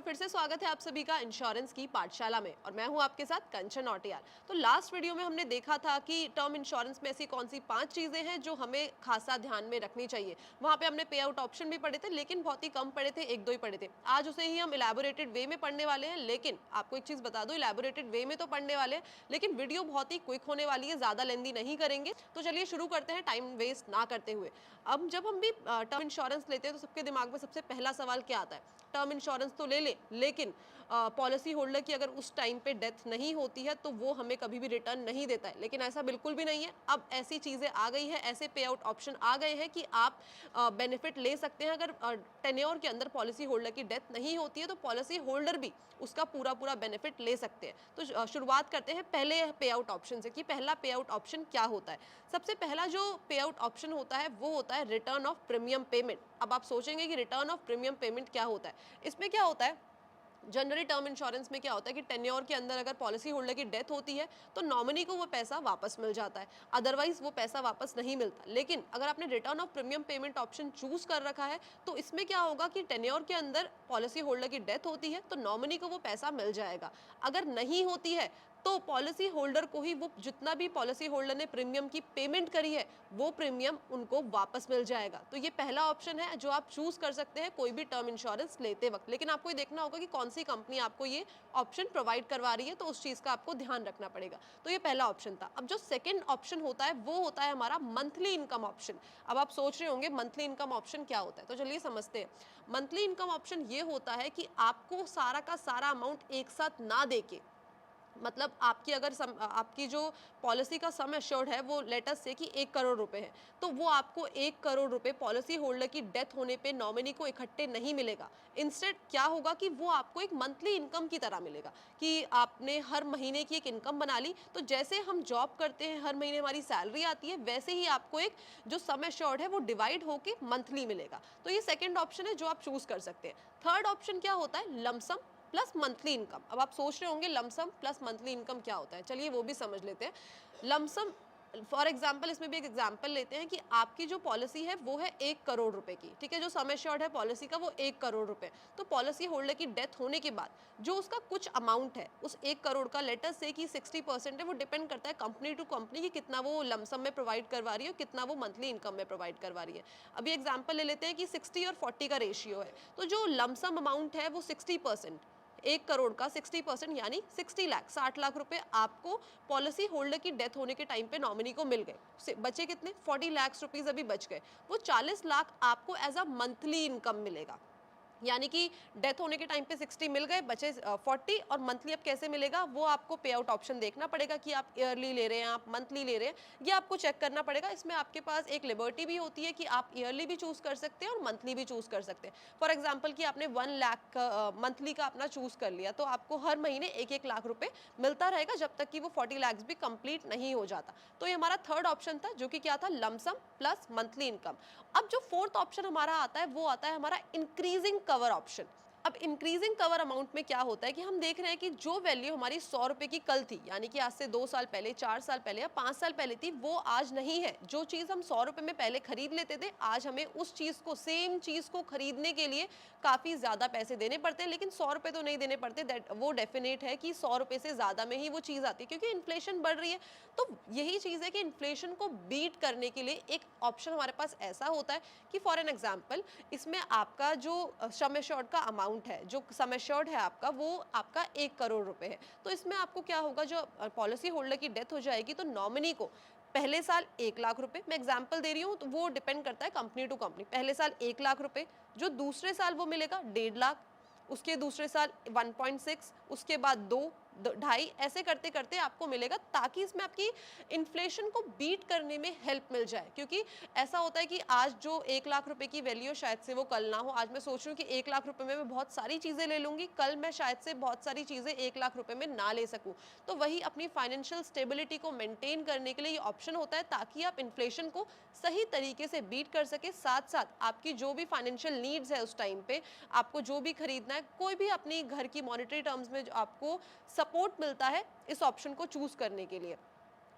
फिर से स्वागत है आप सभी का इंश्योरेंस की पाठशाला में और मैं हूं आपके साथ कंचन नौटियाल। तो लास्ट वीडियो में हमने देखा था कि टर्म इंश्योरेंस में ऐसी कौन सी 5 चीजें हैं जो हमें खासा ध्यान में रखनी चाहिए। वहां पे हमने पे आउट ऑप्शन भी पढ़े थे, लेकिन बहुत ही कम पढ़े थे, एक दो ही पढ़े थे। आज उसे ही हम इलेबोरेटेड वे में पढ़ने वाले हैं, लेकिन आपको एक चीज बता दो, इलेबोरेटेड वे में तो पढ़ने वाले हैं, लेकिन वीडियो बहुत ही क्विक होने वाली है, ज्यादा लेंदी नहीं करेंगे। तो चलिए शुरू करते हैं टाइम वेस्ट ना करते हुए। अब जब हम भी टर्म इंश्योरेंस लेते हैं तो सबके दिमाग में सबसे पहला सवाल क्या आता है? टर्म इंश्योरेंस तो ले ले, लेकिन पॉलिसी होल्डर की अगर उस टाइम पे डेथ नहीं होती है तो वो हमें कभी भी रिटर्न नहीं देता है। लेकिन ऐसा बिल्कुल भी नहीं है। अब ऐसी चीजें आ गई है, ऐसे पे आउट ऑप्शन आ गए हैं कि आप बेनिफिट ले सकते हैं। अगर टेन्योर के अंदर पॉलिसी होल्डर की डेथ नहीं होती है तो पॉलिसी होल्डर भी उसका पूरा पूरा बेनिफिट ले सकते हैं। तो शुरुआत करते हैं पहले पे आउट ऑप्शन से कि पहला पे आउट ऑप्शन क्या होता है। सबसे पहला जो पे आउट ऑप्शन होता है वो होता है रिटर्न ऑफ प्रीमियम पेमेंट। अब आप सोचेंगे कि रिटर्न ऑफ प्रीमियम पेमेंट क्या होता है। इसमें क्या होता है, जनरली टर्म इंश्योरेंस में क्या होता है कि टेन्योर के अंदर अगर पॉलिसी होल्डर की डेथ होती है तो नॉमिनी को वो पैसा वापस मिल जाता है, अदरवाइज वो पैसा वापस नहीं मिलता। लेकिन अगर आपने return of premium payment option choose कर रखा है तो इसमें क्या होगा कि टेन्योर के अंदर पॉलिसी होल्डर की डेथ होती है तो नॉमिनी को वो पैसा मिल जाएगा। अगर नहीं होती है तो पॉलिसी होल्डर को ही वो जितना भी पॉलिसी होल्डर ने प्रीमियम की पेमेंट करी है वो प्रीमियम उनको वापस मिल जाएगा। तो ये पहला ऑप्शन है जो आप चूज कर सकते हैं कोई भी टर्म इंश्योरेंस लेते वक्त। लेकिन आपको ये देखना होगा कि कौन सी कंपनी आपको ये ऑप्शन प्रोवाइड करवा रही है, तो उस चीज का आपको ध्यान रखना पड़ेगा। तो ये पहला ऑप्शन था। अब जो सेकंड ऑप्शन होता है वो होता है हमारा मंथली इनकम ऑप्शन। अब आप सोच रहे होंगे मंथली इनकम ऑप्शन क्या होता है, तो चलिए समझते हैं। मंथली इनकम ऑप्शन ये होता है कि आपको सारा का सारा अमाउंट एक साथ ना देके, मतलब आपकी अगर आपकी जो पॉलिसी का सम एश्योर्ड है वो लेटर से कि 1 करोड़ रुपए है, तो वो आपको 1 करोड़ रुपए पॉलिसी होल्डर की डेथ होने पे नॉमिनी को इकट्ठे नहीं मिलेगा। इंस्टेड क्या होगा कि वो आपको एक मंथली इनकम की तरह मिलेगा कि आपने हर महीने की एक इनकम बना ली। तो जैसे हम जॉब करते हैं, हर महीने हमारी सैलरी आती है, वैसे ही आपको एक जो सम एश्योर्ड है वो डिवाइड होके मंथली मिलेगा। तो ये सेकेंड ऑप्शन है जो आप चूज कर सकते हैं। थर्ड ऑप्शन क्या होता है? Lump sum plus monthly income. अब आप सोच रहे होंगे लमसम प्लस मंथली इनकम क्या होता है, चलिए वो भी समझ लेते हैं। लमसम, फॉर एग्जाम्पल, इसमें भी एक एग्जाम्पल लेते हैं कि आपकी जो पॉलिसी है वो है 1 करोड़ रुपए की, ठीक है। जो सम एश्योर्ड है पॉलिसी का वो 1 करोड़ रुपए। तो पॉलिसी होल्डर की डेथ होने के बाद जो उसका कुछ अमाउंट है उस 1 करोड़ का, लेटर से कि 60% है, वो डिपेंड करता है कंपनी टू कंपनी कि कितना वो लमसम में प्रोवाइड करवा रही है और कितना वो मंथली इनकम में प्रोवाइड करवा रही है। अभी एग्जाम्पल ले लेते हैं कि 60 और 40 का रेशियो है, तो जो लमसम अमाउंट है वो 60%, 1 करोड़ का 60% यानी 60 लाख, 60 लाख रुपए आपको पॉलिसी होल्डर की डेथ होने के टाइम पे नॉमिनी को मिल गए। बचे कितने? 40 लाख रुपीज अभी बच गए। वो 40 लाख आपको एज अ मंथली इनकम मिलेगा। यानी कि डेथ होने के टाइम पे 60 मिल गए, बचे 40, और मंथली अब कैसे मिलेगा वो आपको पे आउट ऑप्शन देखना पड़ेगा कि आप ईयरली ले रहे हैं, आप मंथली ले रहे हैं, ये आपको चेक करना पड़ेगा। इसमें आपके पास एक लिबर्टी भी होती है कि आप ईयरली भी चूज कर सकते हैं और मंथली भी चूज कर सकते हैं। फॉर एग्जाम्पल कि आपने 1 लाख मंथली का अपना चूज कर लिया तो आपको हर महीने 1-1 लाख रुपए मिलता रहेगा जब तक कि वो 40 लाख भी कंप्लीट नहीं हो जाता। तो ये हमारा थर्ड ऑप्शन था जो कि क्या था? Lump sum plus monthly income. अब जो फोर्थ ऑप्शन हमारा आता है वो आता है हमारा इंक्रीजिंग कवर ऑप्शन। अब इंक्रीजिंग कवर अमाउंट में क्या होता है कि हम देख रहे हैं कि जो वैल्यू हमारी 100 रुपए की कल थी, यानी कि आज से 2 साल पहले, 4 साल पहले या 5 साल पहले थी, वो आज नहीं है। जो चीज हम 100 रुपए में पहले खरीद लेते थे, आज हमें उस चीज को, सेम चीज को खरीदने के लिए काफी ज्यादा पैसे देने पड़ते हैं। लेकिन 100 रुपए तो नहीं देने पड़ते, वो डेफिनेट है कि 100 रुपए से ज्यादा में ही वो चीज आती है क्योंकि इन्फ्लेशन बढ़ रही है। तो यही चीज है कि इन्फ्लेशन को बीट करने के लिए एक ऑप्शन हमारे पास ऐसा होता है कि फॉर एन एग्जाम्पल, इसमें आपका जो सम एश्योर्ड का अमाउंट है, जो सम एश्योर्ड है आपका, वो आपका 1 करोड़ रुपए है। तो इसमें आपको क्या होगा, जो पॉलिसी होल्डर की डेथ हो जाएगी तो नॉमिनी को पहले साल 1 लाख रुपए, मैं एग्जाम्पल दे रही हूँ तो वो डिपेंड करता है कंपनी टू कंपनी, पहले साल 1 लाख रुपए, जो दूसरे साल वो मिलेगा 1.5 लाख, उसके दूसरे साल 1.6, उसके बाद 2, 2.5, ऐसे करते करते आपको मिलेगा, ताकि इसमें आपकी इन्फ्लेशन को बीट करने में हेल्प मिल जाए। क्योंकि ऐसा होता है कि आज जो 1 लाख रुपए की वैल्यू शायद से वो कल ना हो। आज मैं सोच रही हूँ कि 1 लाख रुपए में मैं बहुत सारी चीजें ले लूंगी, कल मैं शायद से बहुत सारी चीजें 1 लाख रुपए में ना ले सकूं। तो वही अपनी फाइनेंशियल स्टेबिलिटी को मेंटेन करने के लिए ये ऑप्शन होता है, ताकि आप इन्फ्लेशन को सही तरीके से बीट कर सके। साथ साथ आपकी जो भी फाइनेंशियल नीड्स है उस टाइम पे, आपको जो भी खरीदना है, कोई भी अपनी घर की मॉनेटरी टर्म्स में जो आपको सपोर्ट मिलता है इस ऑप्शन को चूज करने के लिए।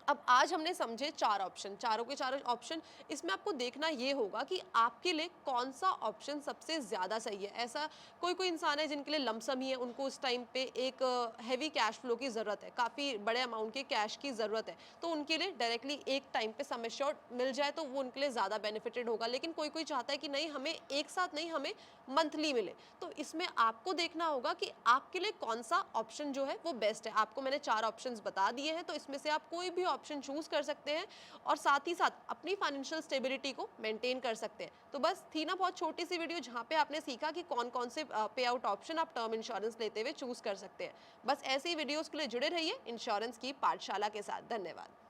अब आज हमने समझे 4 ऑप्शन, चारों के चारों ऑप्शन। इसमें आपको देखना ये होगा कि आपके लिए कौन-सा ऑप्शन सबसे ज़्यादा सही है। ऐसा कोई-कोई इंसान है जिनके लिए लमसम ही है, उनको उस टाइम पे एक हेवी कैश फ्लो की ज़रूरत है, काफ़ी बड़े अमाउंट के कैश की ज़रूरत है। तो उनके लिए डायरेक्टली एक टाइम पे सम एश्योर्ड मिल जाए तो वो उनके लिए ज़्यादा बेनिफिटेड होगा। लेकिन कोई-कोई चाहता है कि नहीं, हमें एक साथ नहीं, हमें मंथली मिले। तो इसमें आपको देखना होगा कि आपके लिए कौन-सा ऑप्शन जो है वो बेस्ट है। आपको मैंने 4 ऑप्शंस बता दिए हैं, तो इसमें से आप कोई भी ऑप्शन चूज़ कर सकते हैं और साथ ही साथ अपनी फाइनेंशियल स्टेबिलिटी को मेंटेन कर सकते हैं। तो बस थी ना बहुत छोटी-सी वीडियो, जहाँ पे आपने सीखा कि कौन-कौन से पे आउट ऑप्शन आप टर्म इंश्योरेंस लेते हुए चूज़ कर सकते हैं। बस ऐसे ही वीडियोज़ के लिए जुड़े रहिए इंश्योरेंस की पाठशाला के साथ। धन्यवाद।